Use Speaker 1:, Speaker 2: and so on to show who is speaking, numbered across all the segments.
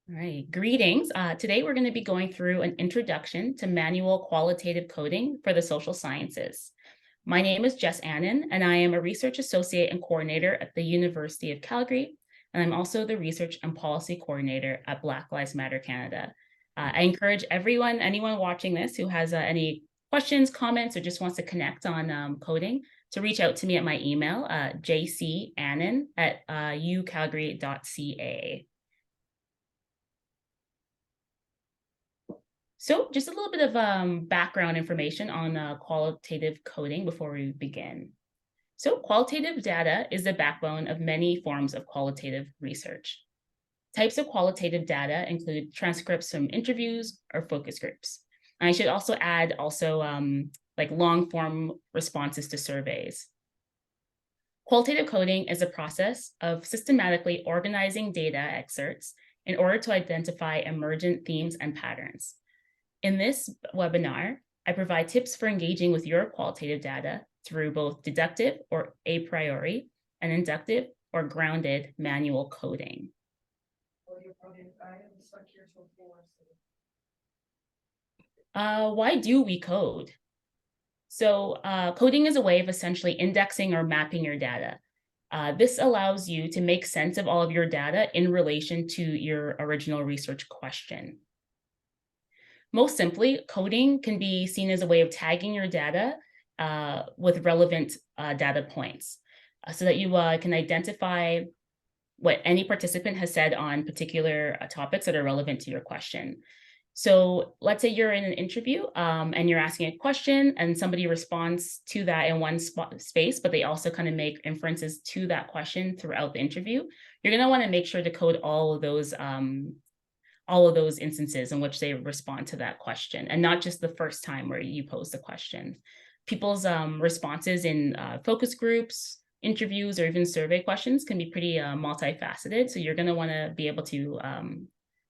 Speaker 1: All right, greetings. Today we're going to be going through an introduction to manual qualitative coding for the social sciences. My name is Jes Annan, and I am a research associate and coordinator at the University of Calgary, and I'm also the research and policy coordinator at Black Lives Matter Canada. I encourage anyone watching this who has any questions, comments, or just wants to connect on coding to reach out to me at my email, jcannan@ucalgary.ca. So just a little bit of background information on qualitative coding before we begin. So qualitative data is the backbone of many forms of qualitative research. Types of qualitative data include transcripts from interviews or focus groups. And I should also add like long form responses to surveys. Qualitative coding is a process of systematically organizing data excerpts in order to identify emergent themes and patterns. In this webinar, I provide tips for engaging with your qualitative data through both deductive or a priori and inductive or grounded manual coding. Why do we code? So coding is a way of essentially indexing or mapping your data. This allows you to make sense of all of your data in relation to your original research question. Most simply, coding can be seen as a way of tagging your data with relevant data points so that you can identify what any participant has said on particular topics that are relevant to your question. So let's say you're in an interview and you're asking a question and somebody responds to that in one space, but they also kind of make inferences to that question throughout the interview. You're going to want to make sure to code all of those instances in which they respond to that question, and not just the first time where you pose the question. People's responses in focus groups, interviews, or even survey questions can be pretty multifaceted. So you're going to want to be able to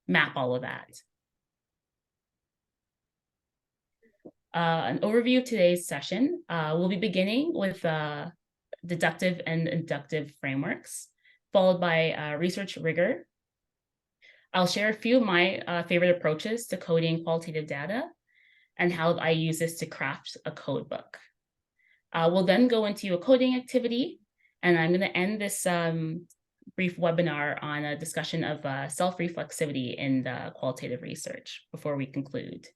Speaker 1: map all of that. An overview of today's session, we'll be beginning with deductive and inductive frameworks, followed by research rigor. I'll share a few of my favorite approaches to coding qualitative data and how I use this to craft a code book. We'll then go into a coding activity, and I'm going to end this brief webinar on a discussion of self-reflexivity in the qualitative research before we conclude.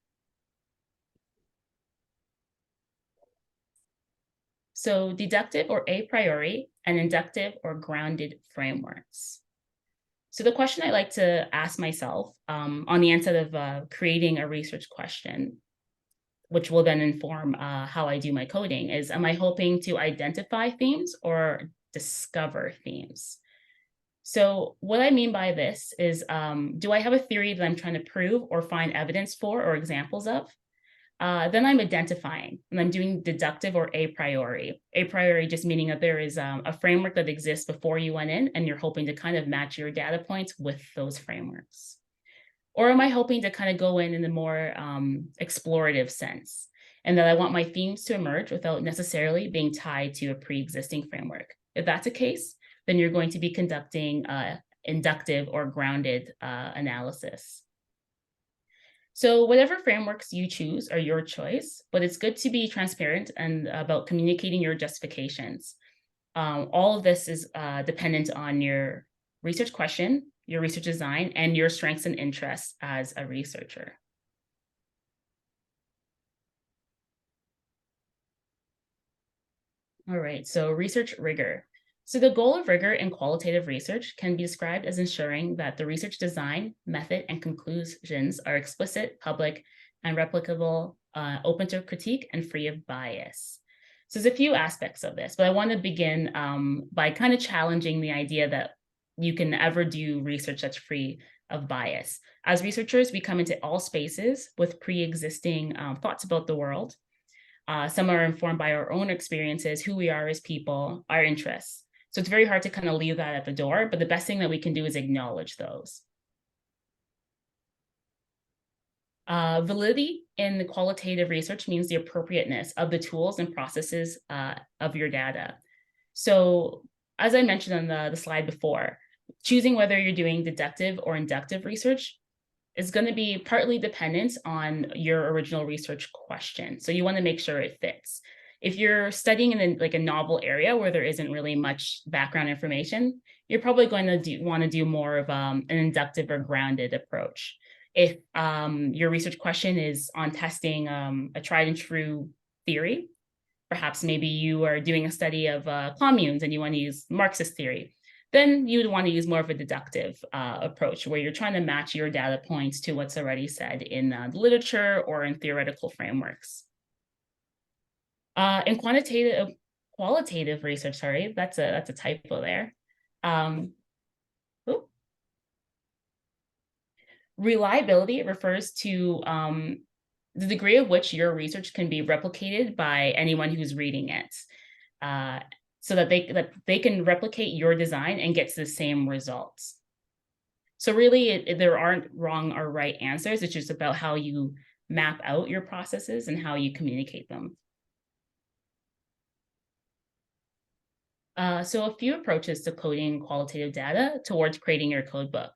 Speaker 1: So deductive or a priori and inductive or grounded frameworks. So the question I like to ask myself on the onset of creating a research question, which will then inform how I do my coding, is, am I hoping to identify themes or discover themes? So what I mean by this is, do I have a theory that I'm trying to prove or find evidence for or examples of? Then I'm identifying, and I'm doing deductive or a priori. A priori just meaning that there is a framework that exists before you went in, and you're hoping to kind of match your data points with those frameworks. Or am I hoping to kind of go in a more explorative sense, and that I want my themes to emerge without necessarily being tied to a pre-existing framework? If that's the case, then you're going to be conducting inductive or grounded analysis. So whatever frameworks you choose are your choice, but it's good to be transparent and about communicating your justifications. All of this is dependent on your research question, your research design, and your strengths and interests as a researcher. All right, so research rigor. So the goal of rigor in qualitative research can be described as ensuring that the research design, method, and conclusions are explicit, public, and replicable, open to critique, and free of bias. So there's a few aspects of this, but I want to begin by kind of challenging the idea that you can ever do research that's free of bias. As researchers, we come into all spaces with pre-existing thoughts about the world. Some are informed by our own experiences, who we are as people, our interests. So it's very hard to kind of leave that at the door, but the best thing that we can do is acknowledge those. Validity in the qualitative research means the appropriateness of the tools and processes of your data. So as I mentioned on the slide before, choosing whether you're doing deductive or inductive research is going to be partly dependent on your original research question. So you want to make sure it fits. If you're studying in like a novel area where there isn't really much background information, you're probably going to want to do more of an inductive or grounded approach. If your research question is on testing a tried and true theory, perhaps maybe you are doing a study of communes and you want to use Marxist theory, then you would want to use more of a deductive approach where you're trying to match your data points to what's already said in the literature or in theoretical frameworks. In qualitative research, sorry, that's a typo there. Reliability refers to the degree of which your research can be replicated by anyone who's reading it, so that they can replicate your design and get to the same results. So really, there aren't wrong or right answers. It's just about how you map out your processes and how you communicate them. So a few approaches to coding qualitative data towards creating your code book.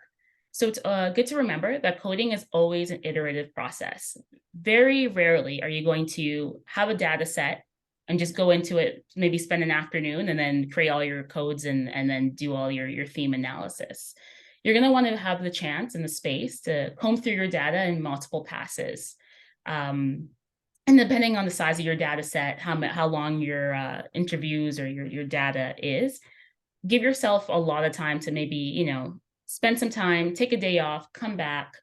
Speaker 1: So it's good to remember that coding is always an iterative process. Very rarely are you going to have a data set and just go into it, maybe spend an afternoon and then create all your codes and then do all your theme analysis. You're going to want to have the chance and the space to comb through your data in multiple passes. And depending on the size of your data set, how long your interviews or your data is, give yourself a lot of time to maybe, spend some time, take a day off, come back.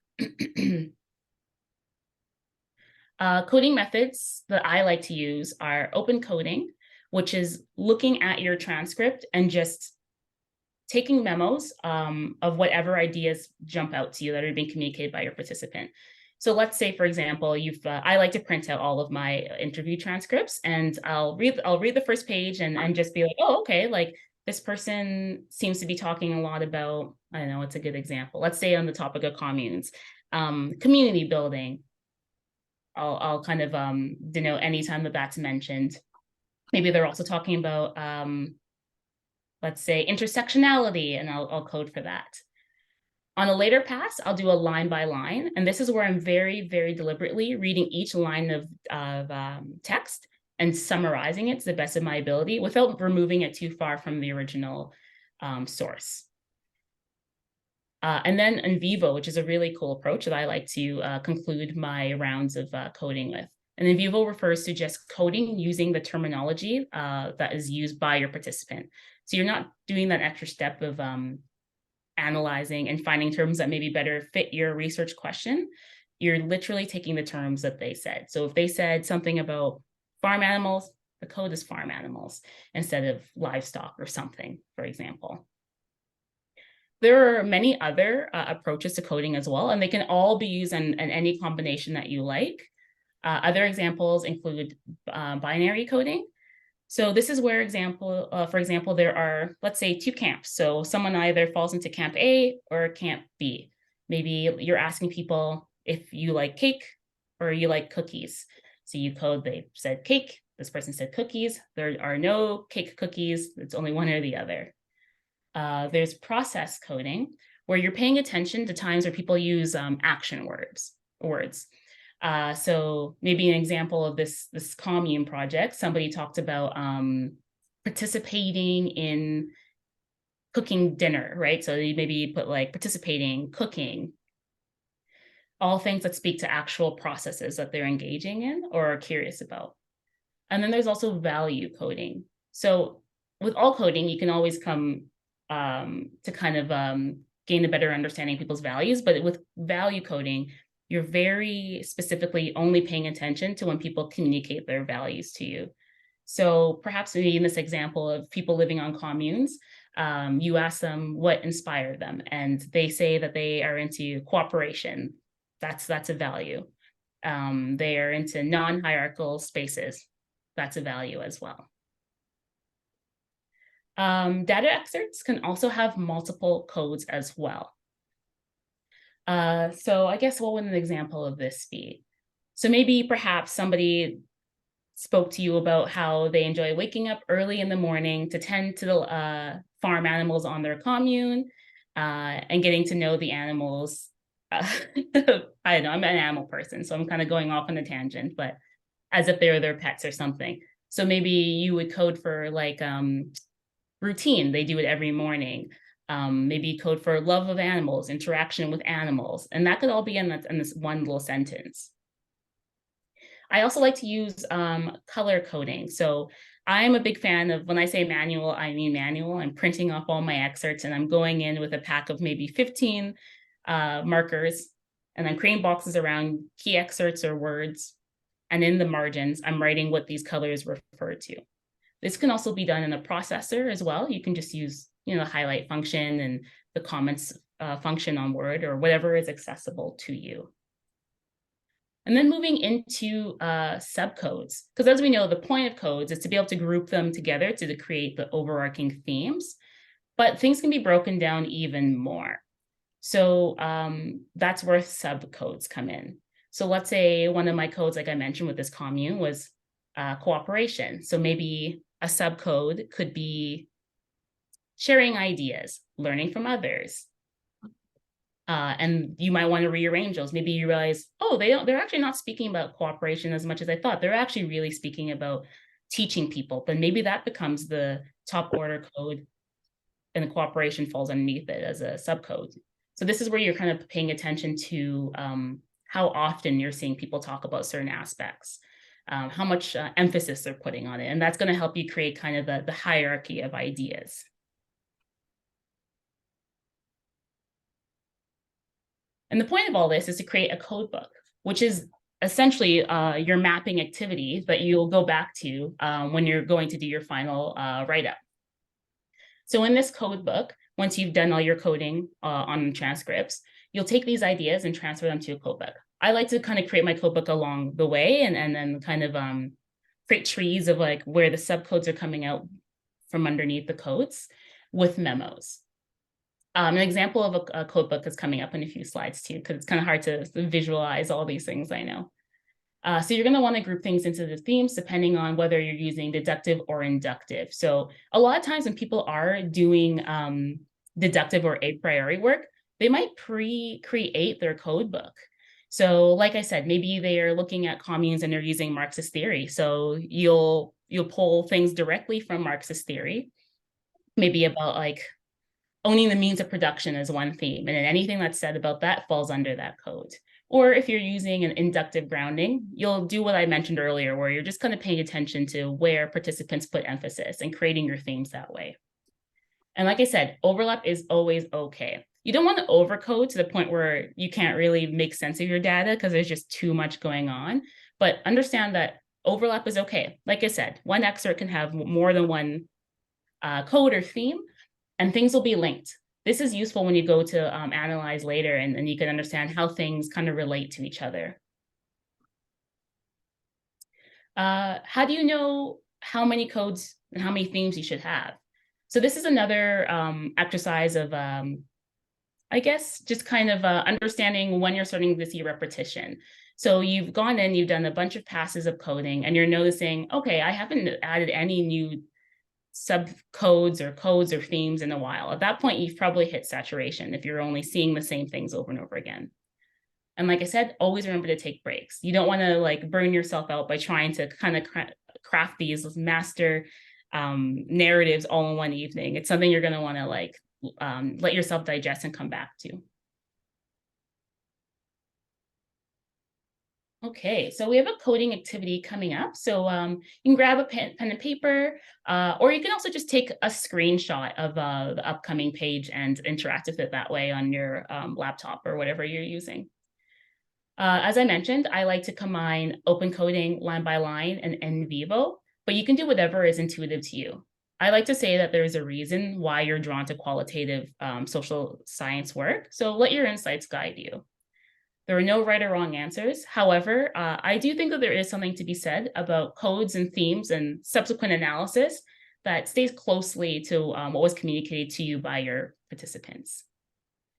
Speaker 1: Coding methods that I like to use are open coding, which is looking at your transcript and just taking memos of whatever ideas jump out to you that are being communicated by your participant. So let's say, for example, I like to print out all of my interview transcripts, and I'll read the first page and just be like, oh, okay, like this person seems to be talking a lot about, I don't know, what's a good example? Let's say on the topic of communes, community building. I'll kind of denote anytime that that's mentioned. Maybe they're also talking about, let's say, intersectionality, and I'll code for that. On a later pass, I'll do a line by line, and this is where I'm very, very deliberately reading each line of text and summarizing it to the best of my ability without removing it too far from the original source. And then in vivo, which is a really cool approach that I like to conclude my rounds of coding with. And in vivo refers to just coding using the terminology that is used by your participant. So you're not doing that extra step of analyzing and finding terms that maybe better fit your research question. You're literally taking the terms that they said. So if they said something about farm animals, the code is farm animals instead of livestock or something, for example. There are many other approaches to coding as well, and they can all be used in any combination that you like. Other examples include binary coding. So this is where, for example, there are, let's say, two camps. So someone either falls into camp A or camp B. Maybe you're asking people if you like cake or you like cookies. So you code, they said cake, this person said cookies. There are no cake cookies, it's only one or the other. There's process coding, where you're paying attention to times where people use action words. So maybe an example of this commune project, somebody talked about participating in cooking dinner, right? So you maybe put like participating, cooking, all things that speak to actual processes that they're engaging in or are curious about. And then there's also value coding. So with all coding, you can always come to kind of gain a better understanding of people's values, but with value coding, you're very specifically only paying attention to when people communicate their values to you. So perhaps maybe in this example of people living on communes, you ask them what inspired them, and they say that they are into cooperation. That's a value. They are into non-hierarchical spaces. That's a value as well. Data excerpts can also have multiple codes as well. So I guess what would an example of this be? So maybe perhaps somebody spoke to you about how they enjoy waking up early in the morning to tend to the farm animals on their commune. and getting to know the animals. I don't know, I'm an animal person, so I'm kind of going off on a tangent, but as if they were their pets or something. So maybe you would code for like routine, they do it every morning. Maybe code for love of animals, interaction with animals, and that could all be in this one little sentence. I also like to use color coding. So I'm a big fan of, when I say manual, I mean manual. I'm printing off all my excerpts and I'm going in with a pack of maybe 15 markers, and I'm creating boxes around key excerpts or words. And in the margins, I'm writing what these colors refer to. This can also be done in a processor as well. You can just use, the highlight function and the comments function on Word or whatever is accessible to you. And then moving into subcodes, because as we know, the point of codes is to be able to group them together to create the overarching themes, but things can be broken down even more. So that's where subcodes come in. So let's say one of my codes, like I mentioned with this commune, was cooperation. So maybe a subcode could be sharing ideas, learning from others. And you might want to rearrange those. Maybe you realize, oh, they're actually not speaking about cooperation as much as I thought. They're actually really speaking about teaching people. Then maybe that becomes the top order code and the cooperation falls underneath it as a subcode. So this is where you're kind of paying attention to how often you're seeing people talk about certain aspects, how much emphasis they're putting on it. And that's going to help you create kind of the hierarchy of ideas. And the point of all this is to create a code book, which is essentially your mapping activity that you'll go back to when you're going to do your final write-up. So in this code book, once you've done all your coding on transcripts, you'll take these ideas and transfer them to a code book. I like to kind of create my code book along the way and then kind of create trees of like where the subcodes are coming out from underneath the codes with memos. An example of a code book is coming up in a few slides too, because it's kind of hard to visualize all these things, I know. So you're going to want to group things into the themes depending on whether you're using deductive or inductive. So a lot of times when people are doing deductive or a priori work, they might pre-create their code book. So like I said, maybe they are looking at communes and they're using Marxist theory. So you'll pull things directly from Marxist theory, maybe about like owning the means of production as one theme, and then anything that's said about that falls under that code. Or if you're using an inductive grounding, you'll do what I mentioned earlier, where you're just kind of paying attention to where participants put emphasis and creating your themes that way. And like I said, overlap is always okay. You don't want to overcode to the point where you can't really make sense of your data because there's just too much going on. But understand that overlap is okay. Like I said, one excerpt can have more than one code or theme, and things will be linked. This is useful when you go to analyze later and you can understand how things kind of relate to each other. How do you know how many codes and how many themes you should have? So this is another exercise of, I guess, just kind of understanding when you're starting to see repetition. So you've gone in, you've done a bunch of passes of coding, and you're noticing, okay, I haven't added any new subcodes or codes or themes in a while. At that point, you've probably hit saturation if you're only seeing the same things over and over again. And like I said, always remember to take breaks. You don't want to like burn yourself out by trying to kind of craft these master narratives all in one evening. It's something you're going to want to like let yourself digest and come back to. Okay, so we have a coding activity coming up. So you can grab a pen and paper, or you can also just take a screenshot of the upcoming page and interact with it that way on your laptop or whatever you're using. As I mentioned, I like to combine open coding line by line and in vivo, but you can do whatever is intuitive to you. I like to say that there's a reason why you're drawn to qualitative social science work, so let your insights guide you. There are no right or wrong answers. However, I do think that there is something to be said about codes and themes and subsequent analysis that stays closely to what was communicated to you by your participants.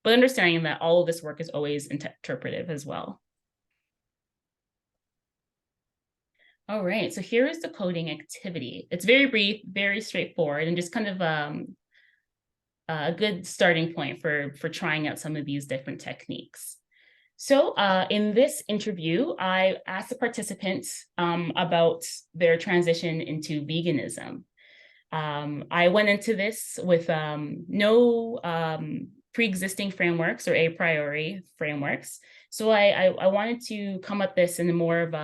Speaker 1: But understanding that all of this work is always interpretive as well. All right, so here is the coding activity. It's very brief, very straightforward, and just kind of a good starting point for trying out some of these different techniques. So in this interview, I asked the participants about their transition into veganism. I went into this with no pre-existing frameworks or a priori frameworks. So I wanted to come at this in a more of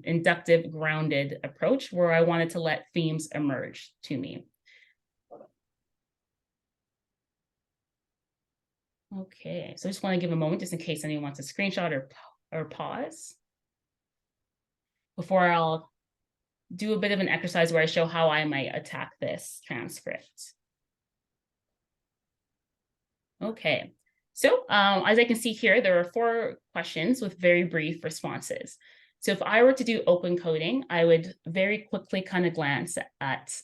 Speaker 1: inductive, grounded approach where I wanted to let themes emerge to me. Okay, so I just want to give a moment just in case anyone wants a screenshot or pause before I'll do a bit of an exercise where I show how I might attack this transcript. Okay, so as I can see here, there are 4 questions with very brief responses. So if I were to do open coding, I would very quickly kind of glance at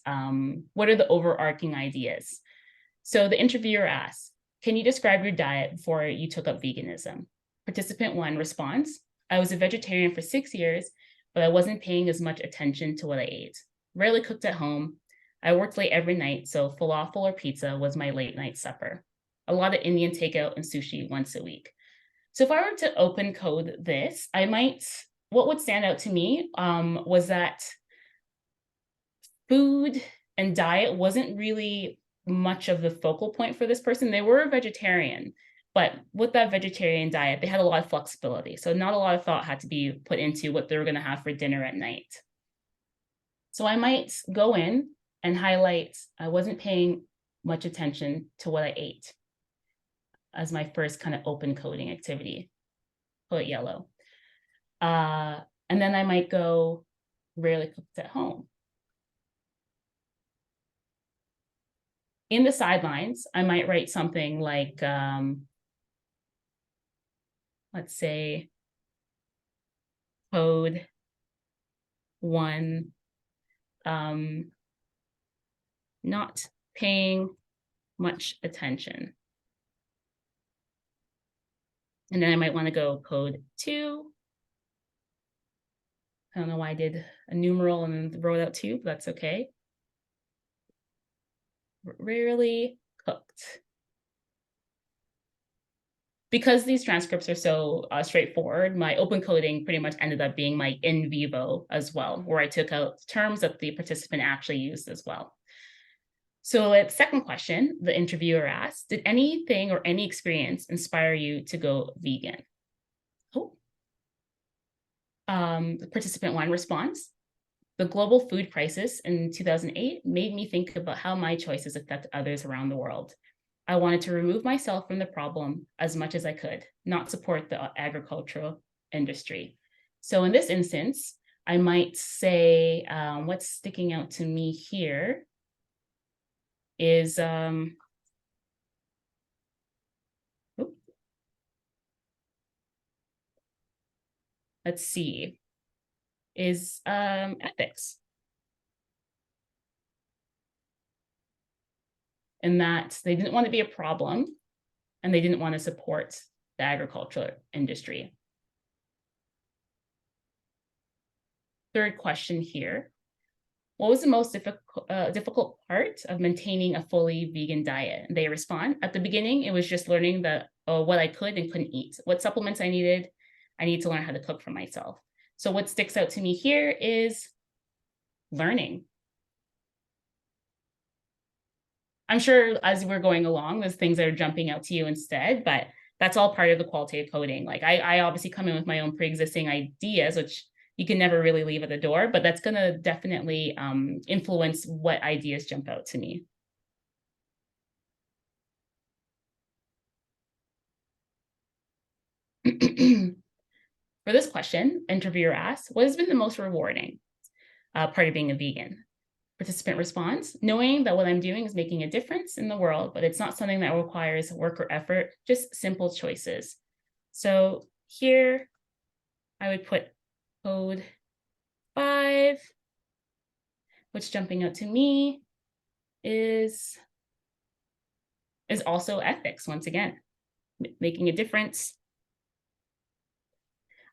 Speaker 1: what are the overarching ideas. So the interviewer asks, can you describe your diet before you took up veganism? Participant 1 responds, I was a vegetarian for 6 years, but I wasn't paying as much attention to what I ate. Rarely cooked at home. I worked late every night, so falafel or pizza was my late night supper. A lot of Indian takeout and sushi once a week. So if I were to open code this, what would stand out to me was that food and diet wasn't really much of the focal point for this person. They were a vegetarian, but with that vegetarian diet, they had a lot of flexibility. So not a lot of thought had to be put into what they were going to have for dinner at night. So I might go in and highlight, I wasn't paying much attention to what I ate as my first kind of open coding activity. Put yellow. And then I might go, rarely cooked at home. In the sidelines, I might write something like, let's say, code 1, not paying much attention. And then I might want to go code 2. I don't know why I did a numeral and then wrote out 2, but that's okay. Rarely cooked. Because these transcripts are so straightforward, my open coding pretty much ended up being my in vivo as well, where I took out terms that the participant actually used as well. So at the second question, the interviewer asked, did anything or any experience inspire you to go vegan? Oh. The participant 1 responds, the global food crisis in 2008 made me think about how my choices affect others around the world. I wanted to remove myself from the problem as much as I could, not support the agricultural industry. So in this instance, I might say, what's sticking out to me here is, let's see, is ethics. In that they didn't want to be a problem and they didn't want to support the agricultural industry. Third question here. What was the most difficult part of maintaining a fully vegan diet? And they respond, at the beginning, it was just learning what I could and couldn't eat, what supplements I needed. I need to learn how to cook for myself. So what sticks out to me here is learning. I'm sure as we're going along, there's things that are jumping out to you instead, but that's all part of the qualitative coding. Like I obviously come in with my own pre-existing ideas, which you can never really leave at the door, but that's going to definitely influence what ideas jump out to me. For this question, interviewer asks, what has been the most rewarding part of being a vegan? Participant responds, knowing that what I'm doing is making a difference in the world, but it's not something that requires work or effort, just simple choices. So here I would put code 5. What's jumping out to me is also ethics, once again, making a difference.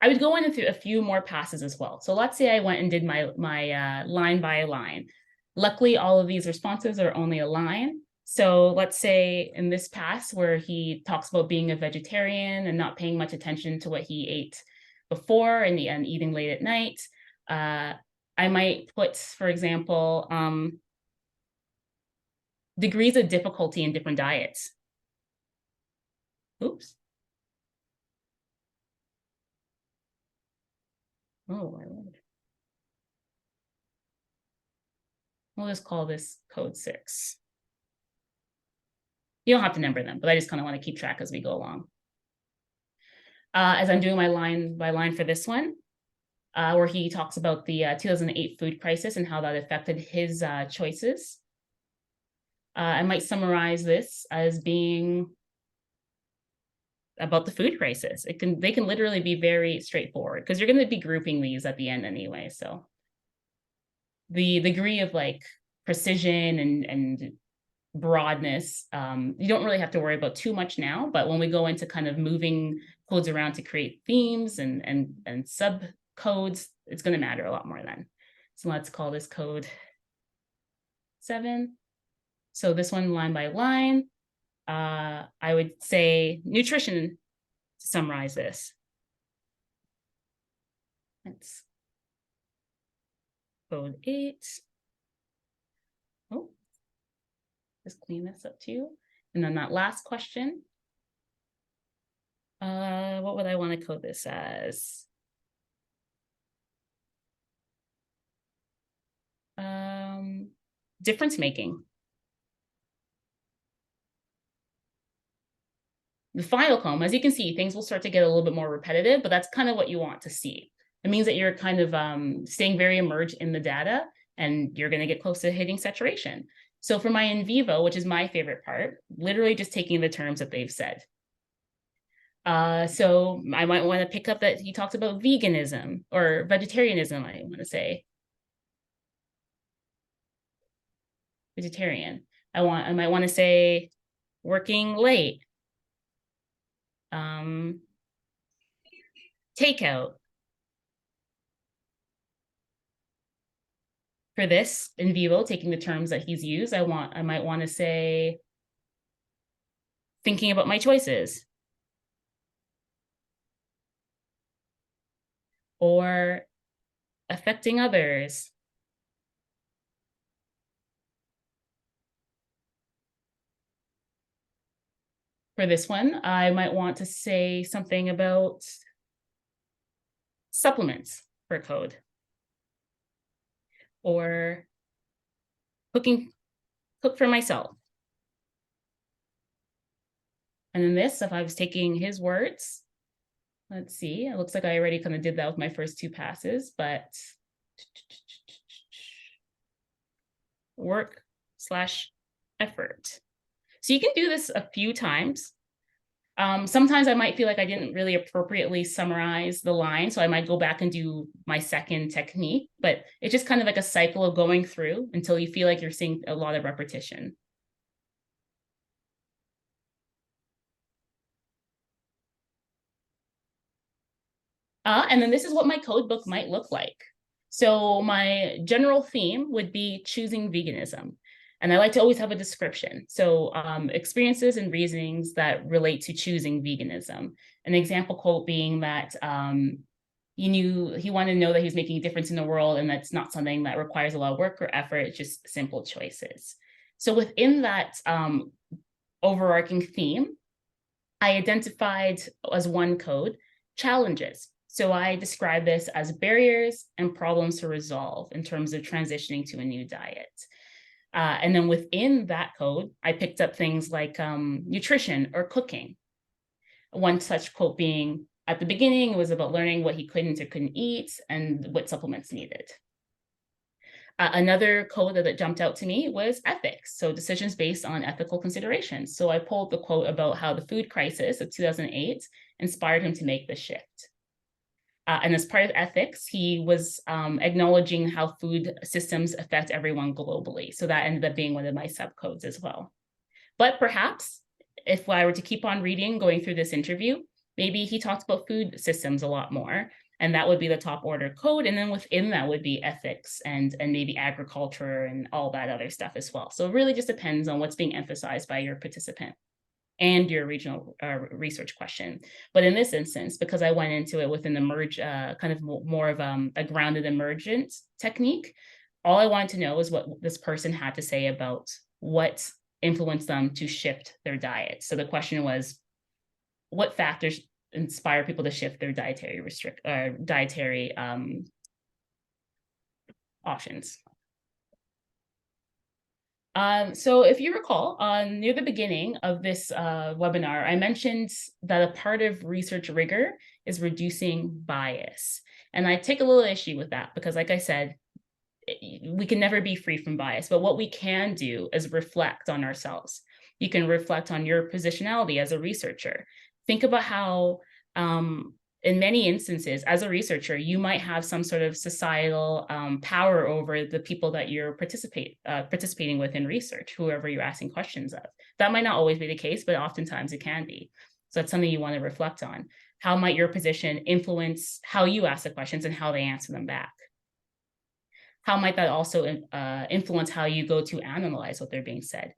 Speaker 1: I would go in through a few more passes as well. So let's say I went and did my line by line. Luckily, all of these responses are only a line. So let's say in this pass where he talks about being a vegetarian and not paying much attention to what he ate before and eating late at night, I might put, for example, degrees of difficulty in different diets. Oops. Oh, my Lord. We'll just call this code 6. You don't have to number them, but I just kind of want to keep track as we go along. As I'm doing my line by line for this one, where he talks about the 2008 food crisis and how that affected his choices. I might summarize this as being about the food crisis. They can literally be very straightforward because you're going to be grouping these at the end anyway. So the degree of like precision and broadness, you don't really have to worry about too much now. But when we go into kind of moving codes around to create themes and sub codes, it's going to matter a lot more then. So let's call this code 7. So this one line by line, I would say nutrition to summarize this. That's code 8. Oh, just clean this up too. And then that last question, what would I want to code this as? Difference making. The final column, as you can see, things will start to get a little bit more repetitive, but that's kind of what you want to see. It means that you're kind of staying very immersed in the data and you're going to get close to hitting saturation. So for my in vivo, which is my favorite part, literally just taking the terms that they've said. So I might want to pick up that he talks about veganism or vegetarianism, I want to say. Vegetarian. I might want to say working late. Takeout. For this in vivo, taking the terms that he's used, I might want to say thinking about my choices. Or affecting others. For this one, I might want to say something about supplements for code. Or cook for myself. And then this, if I was taking his words, let's see, it looks like I already kind of did that with my first 2 passes, but work/effort. So you can do this a few times. Sometimes I might feel like I didn't really appropriately summarize the line, so I might go back and do my second technique, but it's just kind of like a cycle of going through until you feel like you're seeing a lot of repetition. And then this is what my code book might look like. So my general theme would be choosing veganism. And I like to always have a description. So experiences and reasonings that relate to choosing veganism. An example quote being that he wanted to know that he's making a difference in the world and that's not something that requires a lot of work or effort, it's just simple choices. So within that overarching theme, I identified as one code challenges. So I describe this as barriers and problems to resolve in terms of transitioning to a new diet. And then within that code, I picked up things like nutrition or cooking. One such quote being, at the beginning, it was about learning what he couldn't or couldn't eat and what supplements needed. Another code that jumped out to me was ethics, so decisions based on ethical considerations. So I pulled the quote about how the food crisis of 2008 inspired him to make the shift. And as part of ethics, he was acknowledging how food systems affect everyone globally. So that ended up being one of my subcodes as well. But perhaps if I were to keep on reading, going through this interview, maybe he talked about food systems a lot more. And that would be the top order code. And then within that would be ethics and maybe agriculture and all that other stuff as well. So it really just depends on what's being emphasized by your participant and your regional research question. But in this instance, because I went into it with an kind of more of a grounded emergent technique, all I wanted to know is what this person had to say about what influenced them to shift their diet. So the question was, what factors inspire people to shift their dietary options? So if you recall, near the beginning of this webinar, I mentioned that a part of research rigor is reducing bias. And I take a little issue with that because, like I said, we can never be free from bias, but what we can do is reflect on ourselves. You can reflect on your positionality as a researcher. Think about how, in many instances, as a researcher, you might have some sort of societal power over the people that you're participating with in research, whoever you're asking questions of. That might not always be the case, but oftentimes it can be. So that's something you want to reflect on. How might your position influence how you ask the questions and how they answer them back? How might that also influence how you go to analyze what they're being said?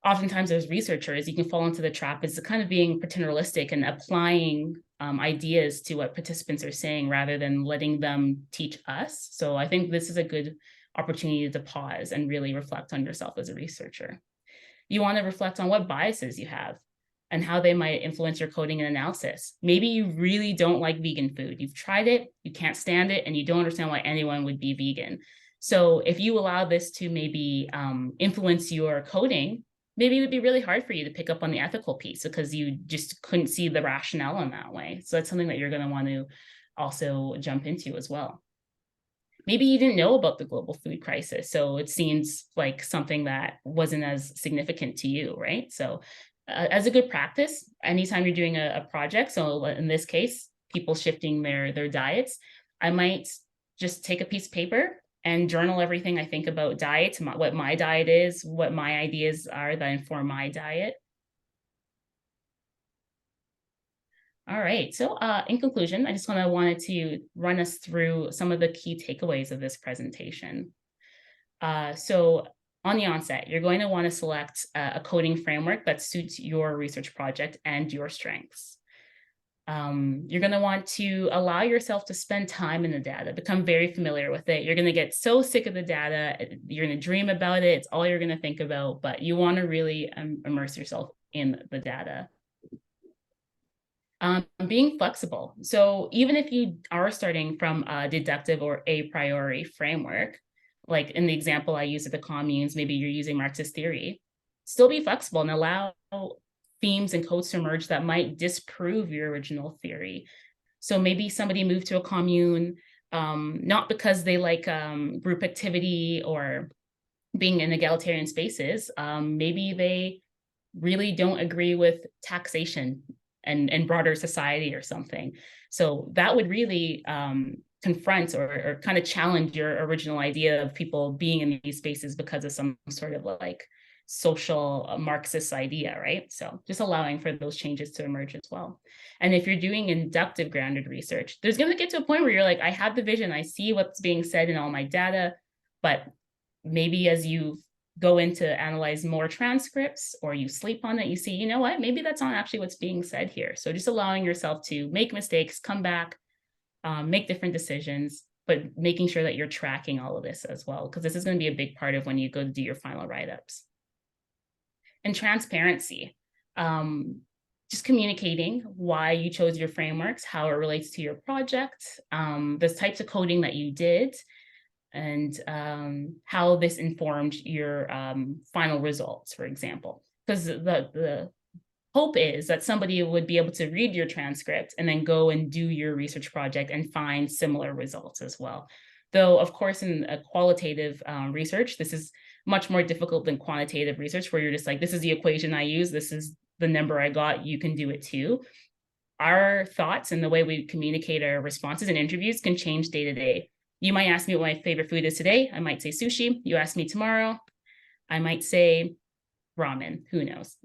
Speaker 1: Oftentimes as researchers, you can fall into the trap is kind of being paternalistic and applying ideas to what participants are saying rather than letting them teach us. So I think this is a good opportunity to pause and really reflect on yourself as a researcher. You want to reflect on what biases you have and how they might influence your coding and analysis. Maybe you really don't like vegan food. You've tried it, you can't stand it, and you don't understand why anyone would be vegan. So if you allow this to maybe influence your coding, maybe it would be really hard for you to pick up on the ethical piece because you just couldn't see the rationale in that way. So that's something that you're going to want to also jump into as well. Maybe you didn't know about the global food crisis, so it seems like something that wasn't as significant to you, right? So as a good practice, anytime you're doing a project, so in this case, people shifting their diets, I might just take a piece of paper and journal everything I think about diet, what my diet is, what my ideas are that inform my diet. All right, so in conclusion, I just wanted to run us through some of the key takeaways of this presentation. So on the onset, you're going to want to select a coding framework that suits your research project and your strengths. You're going to want to allow yourself to spend time in the data, become very familiar with it. You're going to get so sick of the data, you're going to dream about it, it's all you're going to think about, but you want to really immerse yourself in the data. Being flexible. So even if you are starting from a deductive or a priori framework, like in the example I use at the communes, maybe you're using Marxist theory, still be flexible and allow themes and codes to emerge that might disprove your original theory. So maybe somebody moved to a commune, not because they like group activity or being in egalitarian spaces, maybe they really don't agree with taxation and broader society or something. So that would really confront or kind of challenge your original idea of people being in these spaces because of some sort of like social Marxist idea, right? So just allowing for those changes to emerge as well. And if you're doing inductive grounded research, there's going to get to a point where you're like, I have the vision, I see what's being said in all my data, but maybe as you go in to analyze more transcripts or you sleep on it, you see, you know what, maybe that's not actually what's being said here. So just allowing yourself to make mistakes, come back, make different decisions, but making sure that you're tracking all of this as well, because this is going to be a big part of when you go to do your final write-ups. And transparency, just communicating why you chose your frameworks, how it relates to your project, the types of coding that you did, and how this informed your final results, for example. Because the hope is that somebody would be able to read your transcript and then go and do your research project and find similar results as well. Though, of course, in a qualitative research, this is much more difficult than quantitative research, where you're just like, this is the equation I use, this is the number I got, you can do it too. Our thoughts and the way we communicate our responses in interviews can change day to day. You might ask me what my favorite food is today. I might say sushi. You ask me tomorrow, I might say ramen. Who knows?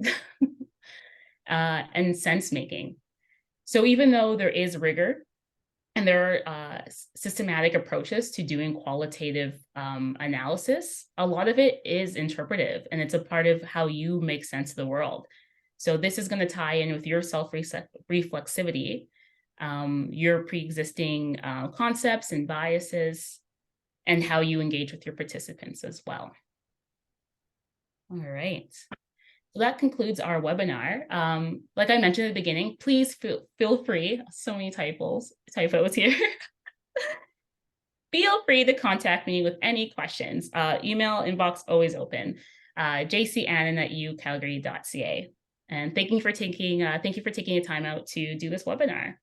Speaker 1: And sense making. So even though there is rigor And there are systematic approaches to doing qualitative analysis. A lot of it is interpretive, and it's a part of how you make sense of the world. So this is going to tie in with your self-reflexivity, your pre-existing concepts and biases, and how you engage with your participants as well. All right. So that concludes our webinar. Like I mentioned at the beginning, please feel free, so many typos here. Feel free to contact me with any questions. Email inbox always open. jcannan@ucalgary.ca. And thank you for taking the time out to do this webinar.